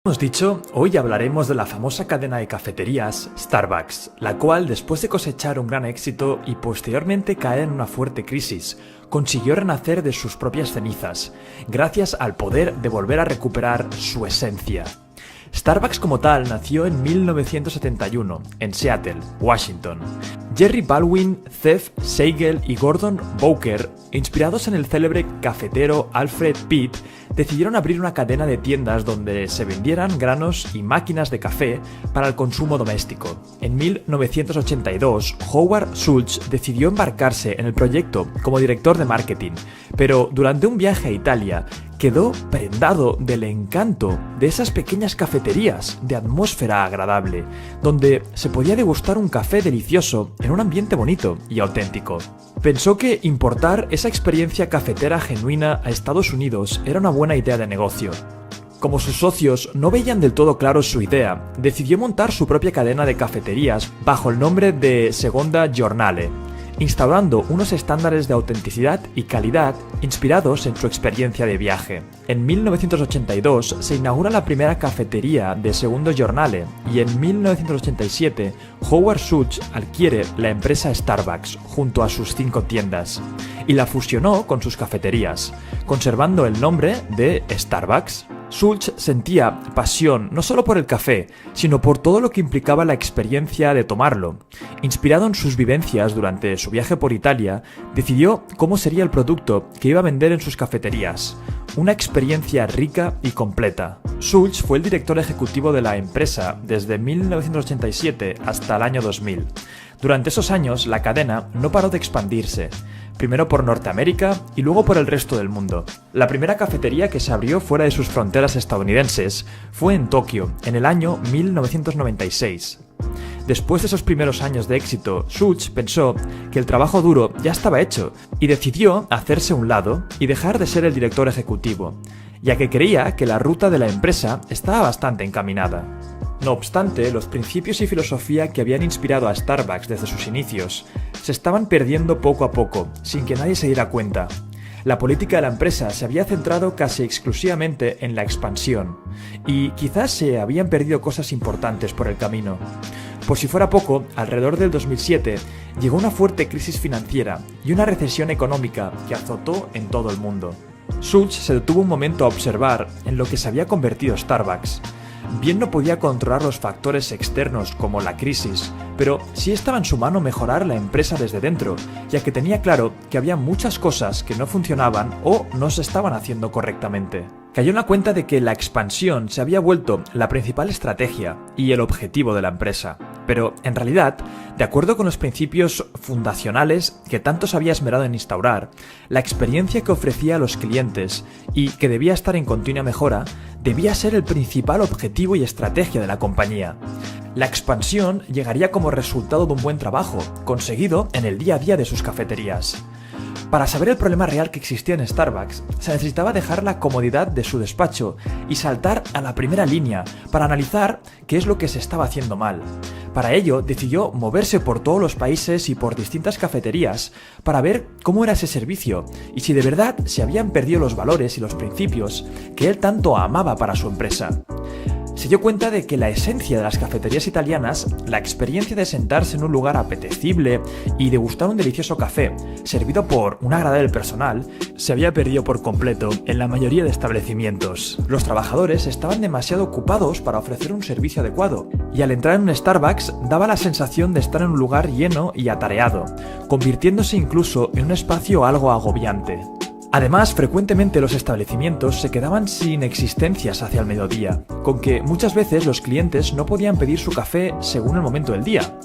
Como hemos dicho, hoy hablaremos de la famosa cadena de cafeterías Starbucks, la cual, después de cosechar un gran éxito y posteriormente caer en una fuerte crisis, consiguió renacer de sus propias cenizas, gracias al poder de volver a recuperar su esencia. Starbucks como tal nació en 1971, en Seattle, Washington. Jerry Baldwin, Zeph Seigel y Gordon Bowker, inspirados en el célebre cafetero Alfred Pitt, decidieron abrir una cadena de tiendas donde se vendieran granos y máquinas de café para el consumo doméstico. En 1982, Howard Schultz decidió embarcarse en el proyecto como director de marketing, pero durante un viaje a Italia, quedó prendado del encanto de esas pequeñas cafeterías de atmósfera agradable, donde se podía degustar un café delicioso en un ambiente bonito y auténtico. Pensó que importar esa experiencia cafetera genuina a Estados Unidos era una buena idea de negocio. Como sus socios no veían del todo claro su idea, decidió montar su propia cadena de cafeterías bajo el nombre de Seconda Giornale, instaurando unos estándares de autenticidad y calidad inspirados en su experiencia de viaje. En 1982 se inaugura la primera cafetería de Secondo Giornale y en 1987 Howard Schultz adquiere la empresa Starbucks junto a sus 5 tiendas y la fusionó con sus cafeterías, conservando el nombre de Starbucks. Schultz sentía pasión no solo por el café, sino por todo lo que implicaba la experiencia de tomarlo. Inspirado en sus vivencias durante su viaje por Italia, decidió cómo sería el producto que iba a vender en sus cafeterías. Una experiencia rica y completa. Schultz fue el director ejecutivo de la empresa desde 1987 hasta el año 2000. Durante esos años, la cadena no paró de expandirse, primero por Norteamérica y luego por el resto del mundo. La primera cafetería que se abrió fuera de sus fronteras estadounidenses fue en Tokio, en el año 1996. Después de esos primeros años de éxito, Schultz pensó que el trabajo duro ya estaba hecho y decidió hacerse a un lado y dejar de ser el director ejecutivo, ya que creía que la ruta de la empresa estaba bastante encaminada. No obstante, los principios y filosofía que habían inspirado a Starbucks desde sus inicios se estaban perdiendo poco a poco, sin que nadie se diera cuenta. La política de la empresa se había centrado casi exclusivamente en la expansión, y quizás se habían perdido cosas importantes por el camino. Por si fuera poco, alrededor del 2007 llegó una fuerte crisis financiera y una recesión económica que azotó en todo el mundo. Schultz se detuvo un momento a observar en lo que se había convertido Starbucks. Bien no podía controlar los factores externos como la crisis, pero sí estaba en su mano mejorar la empresa desde dentro, ya que tenía claro que había muchas cosas que no funcionaban o no se estaban haciendo correctamente. Cayó en la cuenta de que la expansión se había vuelto la principal estrategia y el objetivo de la empresa. Pero, en realidad, de acuerdo con los principios fundacionales que tanto se había esmerado en instaurar, la experiencia que ofrecía a los clientes y que debía estar en continua mejora, debía ser el principal objetivo y estrategia de la compañía. La expansión llegaría como resultado de un buen trabajo, conseguido en el día a día de sus cafeterías. Para saber el problema real que existía en Starbucks, se necesitaba dejar la comodidad de su despacho y saltar a la primera línea para analizar qué es lo que se estaba haciendo mal. Para ello, decidió moverse por todos los países y por distintas cafeterías para ver cómo era ese servicio y si de verdad se habían perdido los valores y los principios que él tanto amaba para su empresa. Se dio cuenta de que la esencia de las cafeterías italianas, la experiencia de sentarse en un lugar apetecible y degustar un delicioso café, servido por un agradable personal, se había perdido por completo en la mayoría de establecimientos. Los trabajadores estaban demasiado ocupados para ofrecer un servicio adecuado, y al entrar en un Starbucks daba la sensación de estar en un lugar lleno y atareado, convirtiéndose incluso en un espacio algo agobiante. Además, frecuentemente los establecimientos se quedaban sin existencias hacia el mediodía, con que muchas veces los clientes no podían pedir su café según el momento del día.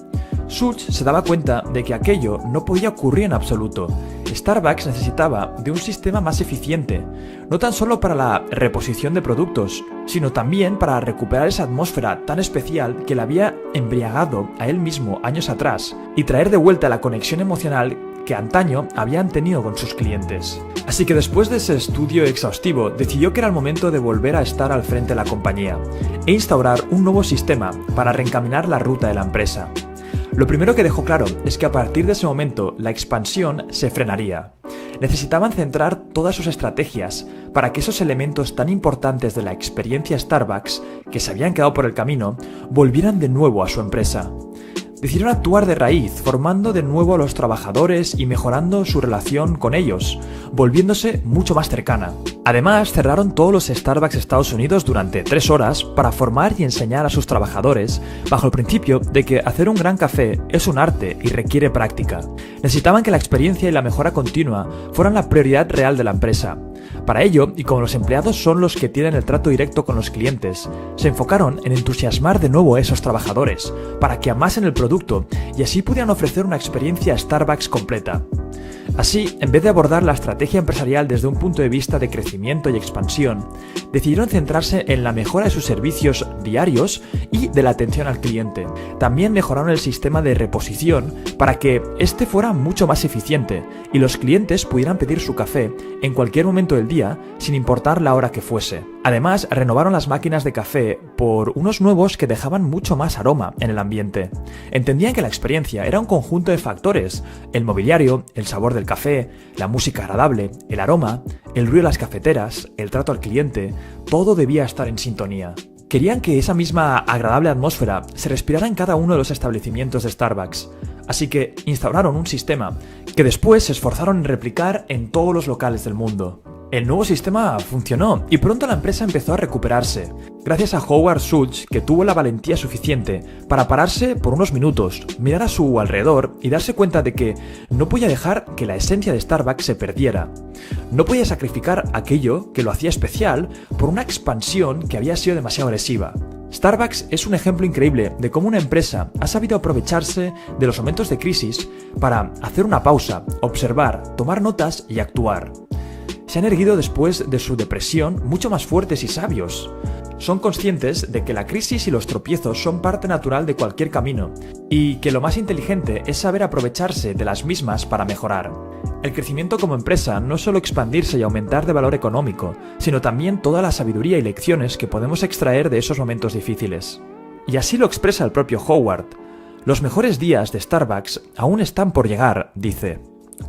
Schultz se daba cuenta de que aquello no podía ocurrir en absoluto. Starbucks necesitaba de un sistema más eficiente, no tan solo para la reposición de productos, sino también para recuperar esa atmósfera tan especial que le había embriagado a él mismo años atrás y traer de vuelta la conexión emocional que antaño habían tenido con sus clientes. Así que después de ese estudio exhaustivo, decidió que era el momento de volver a estar al frente de la compañía e instaurar un nuevo sistema para reencaminar la ruta de la empresa. Lo primero que dejó claro es que a partir de ese momento la expansión se frenaría. necesitaban centrar todas sus estrategias para que esos elementos tan importantes de la experiencia Starbucks, que se habían quedado por el camino, volvieran de nuevo a su empresa. Decidieron actuar de raíz, formando de nuevo a los trabajadores y mejorando su relación con ellos, volviéndose mucho más cercana. Además, cerraron todos los Starbucks Estados Unidos durante 3 horas para formar y enseñar a sus trabajadores bajo el principio de que hacer un gran café es un arte y requiere práctica. Necesitaban que la experiencia y la mejora continua fueran la prioridad real de la empresa. Para ello, y como los empleados son los que tienen el trato directo con los clientes, se enfocaron en entusiasmar de nuevo a esos trabajadores, para que amasen el producto y así pudieran ofrecer una experiencia Starbucks completa. Así, en vez de abordar la estrategia empresarial desde un punto de vista de crecimiento y expansión, decidieron centrarse en la mejora de sus servicios diarios y de la atención al cliente. También mejoraron el sistema de reposición para que este fuera mucho más eficiente y los clientes pudieran pedir su café en cualquier momento del día, sin importar la hora que fuese. Además, renovaron las máquinas de café por unos nuevos que dejaban mucho más aroma en el ambiente. Entendían que la experiencia era un conjunto de factores: el mobiliario, el sabor del café, la música agradable, el aroma, el ruido de las cafeteras, el trato al cliente, todo debía estar en sintonía. Querían que esa misma agradable atmósfera se respirara en cada uno de los establecimientos de Starbucks, así que instauraron un sistema que después se esforzaron en replicar en todos los locales del mundo. El nuevo sistema funcionó y pronto la empresa empezó a recuperarse, gracias a Howard Schultz, que tuvo la valentía suficiente para pararse por unos minutos, mirar a su alrededor y darse cuenta de que no podía dejar que la esencia de Starbucks se perdiera. No podía sacrificar aquello que lo hacía especial por una expansión que había sido demasiado agresiva. Starbucks es un ejemplo increíble de cómo una empresa ha sabido aprovecharse de los momentos de crisis para hacer una pausa, observar, tomar notas y actuar. Se han erguido después de su depresión mucho más fuertes y sabios. Son conscientes de que la crisis y los tropiezos son parte natural de cualquier camino y que lo más inteligente es saber aprovecharse de las mismas para mejorar. El crecimiento como empresa no es solo expandirse y aumentar de valor económico, sino también toda la sabiduría y lecciones que podemos extraer de esos momentos difíciles. Y así lo expresa el propio Howard. Los mejores días de Starbucks aún están por llegar, dice.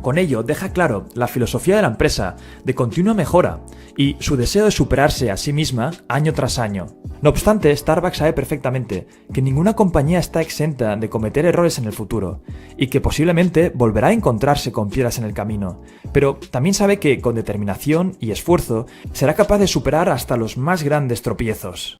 Con ello deja claro la filosofía de la empresa de continua mejora y su deseo de superarse a sí misma año tras año. No obstante, Starbucks sabe perfectamente que ninguna compañía está exenta de cometer errores en el futuro y que posiblemente volverá a encontrarse con piedras en el camino, pero también sabe que con determinación y esfuerzo será capaz de superar hasta los más grandes tropiezos.